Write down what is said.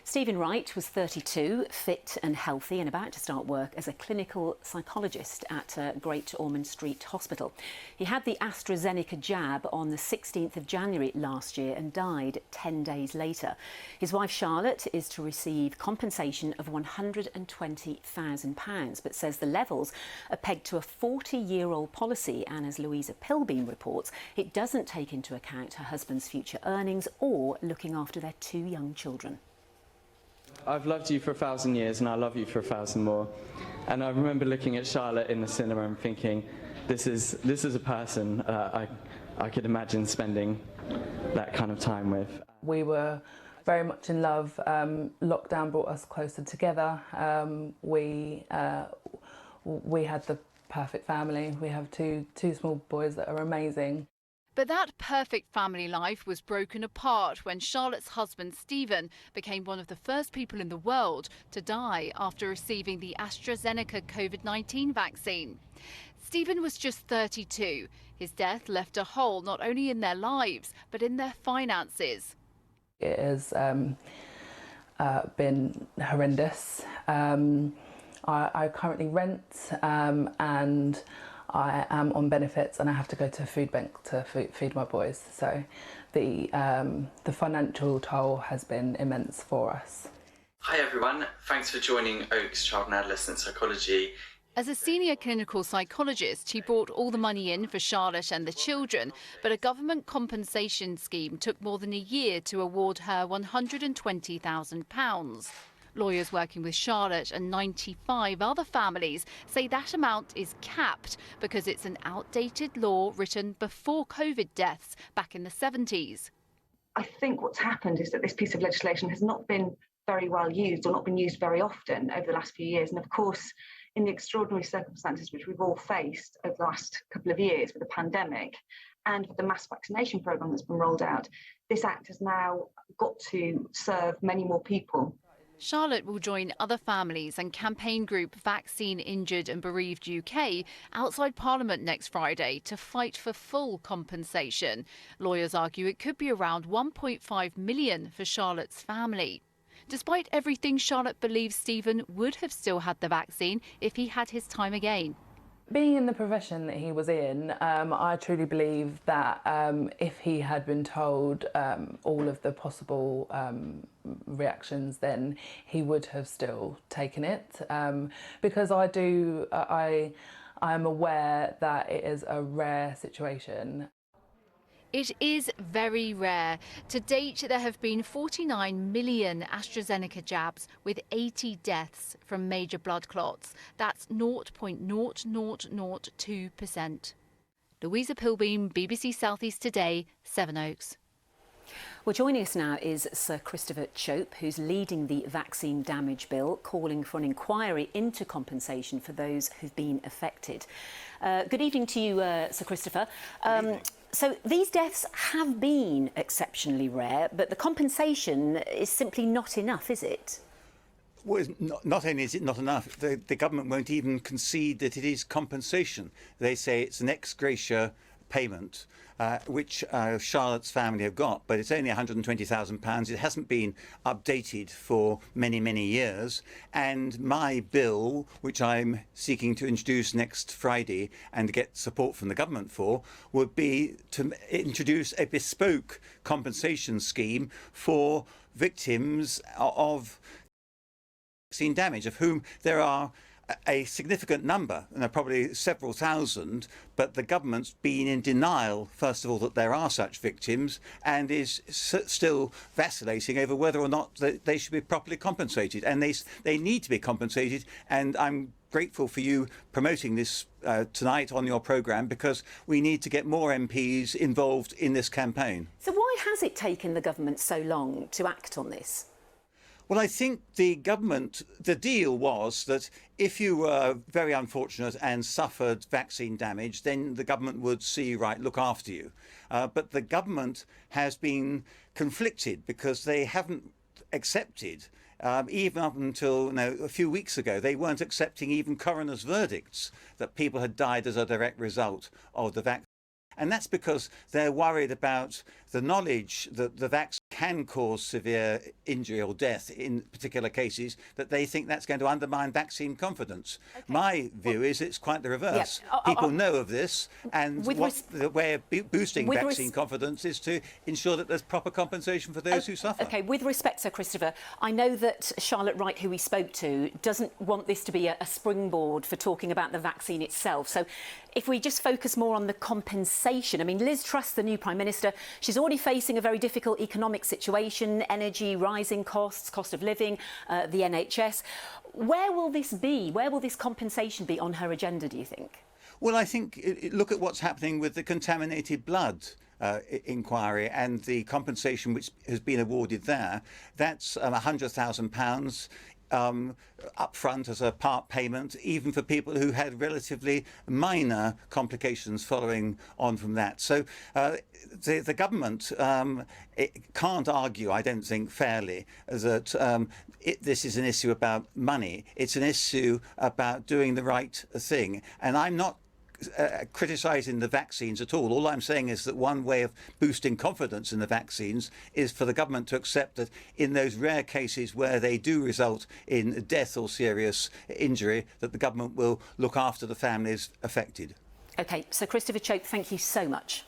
Stephen Wright was 32, fit and healthy, and about to start work as a clinical psychologist at Great Ormond Street Hospital. He had the AstraZeneca jab on the 16th of January last year and died 10 days later. His wife Charlotte is to receive compensation of £120,000, but says the levels are pegged to a 40-year-old policy, and as Louisa Pilbeam reports, it doesn't take into account her husband's future earnings or looking after their 2 young children. I've loved you for 1,000 years and I love you for 1,000 more. And I remember looking at Charlotte in the cinema and thinking, this is a person I could imagine spending that kind of time with. We were very much in love. Lockdown brought us closer together. We had the perfect family. We have two small boys that are amazing. But that perfect family life was broken apart when Charlotte's husband, Stephen, became one of the first people in the world to die after receiving the AstraZeneca COVID-19 vaccine. Stephen was just 32. His death left a hole not only in their lives, but in their finances. It has been horrendous. I currently rent and I am on benefits and I have to go to a food bank to feed my boys. So the financial toll has been immense for us. Hi everyone, thanks for joining Oak's Child and Adolescent Psychology. As a senior clinical psychologist, he brought all the money in for Charlotte and the children, but a government compensation scheme took more than a year to award her £120,000. Lawyers working with Charlotte and 95 other families say that amount is capped because it's an outdated law written before COVID deaths back in the 70s. I think what's happened is that this piece of legislation has not been very well used or not been used very often over the last few years. And of course, in the extraordinary circumstances which we've all faced over the last couple of years with the pandemic and with the mass vaccination programme that's been rolled out, this Act has now got to serve many more people. Charlotte will join other families and campaign group Vaccine Injured and Bereaved UK outside Parliament next Friday to fight for full compensation. Lawyers argue it could be around £1.5 million for Charlotte's family. Despite everything, Charlotte believes Stephen would have still had the vaccine if he had his time again. Being in the profession that he was in, I truly believe that if he had been told all of the possible reactions, then he would have still taken it. Because I am aware that it is a rare situation. It is very rare. To date, there have been 49 million AstraZeneca jabs with 80 deaths from major blood clots. That's 0.0002%. Louisa Pilbeam, BBC South East Today, Sevenoaks. Well, joining us now is Sir Christopher Chope, who's leading the vaccine damage bill, calling for an inquiry into compensation for those who've been affected. Good evening to you, Sir Christopher. So these deaths have been exceptionally rare, but the compensation is simply not enough, is it? Well, not only is it not enough, the government won't even concede that it is compensation. They say it's an ex gratia payment, which Charlotte's family have got, but it's only £120,000. It hasn't been updated for many, many years. And my bill, which I'm seeking to introduce next Friday and get support from the government for, would be to introduce a bespoke compensation scheme for victims of vaccine damage, of whom there are a significant number, and there are probably several thousand, but the government's been in denial, first of all, that there are such victims, and is still vacillating over whether or not they should be properly compensated. And they need to be compensated, and I'm grateful for you promoting this tonight on your programme, because we need to get more MPs involved in this campaign. So why has it taken the government so long to act on this? Well, I think the deal was that if you were very unfortunate and suffered vaccine damage, then the government would see you right, look after you. But the government has been conflicted because they haven't accepted, even up until a few weeks ago, they weren't accepting even coroner's verdicts that people had died as a direct result of the vaccine. And that's because they're worried about the knowledge that the vaccine can cause severe injury or death in particular cases, that they think that's going to undermine vaccine confidence. Okay. My view is it's quite the reverse. Yeah. People know of this, and the way of boosting vaccine confidence is to ensure that there's proper compensation for those who suffer. OK, with respect, Sir Christopher, I know that Charlotte Wright, who we spoke to, doesn't want this to be a springboard for talking about the vaccine itself. So if we just focus more on the compensation, I mean, Liz Truss, the new Prime Minister, she's already facing a very difficult economic situation, energy, rising costs, cost of living, the NHS. Where will this be? Where will this compensation be on her agenda, do you think? Well, I think look at what's happening with the contaminated blood inquiry and the compensation which has been awarded there. That's £100,000 up front as a part payment, even for people who had relatively minor complications following on from that. So the government can't argue, I don't think, fairly, that this is an issue about money. It's an issue about doing the right thing. And I'm not criticising the vaccines at all. All I'm saying is that one way of boosting confidence in the vaccines is for the government to accept that in those rare cases where they do result in death or serious injury, that the government will look after the families affected. OK, so Christopher Chope, thank you so much.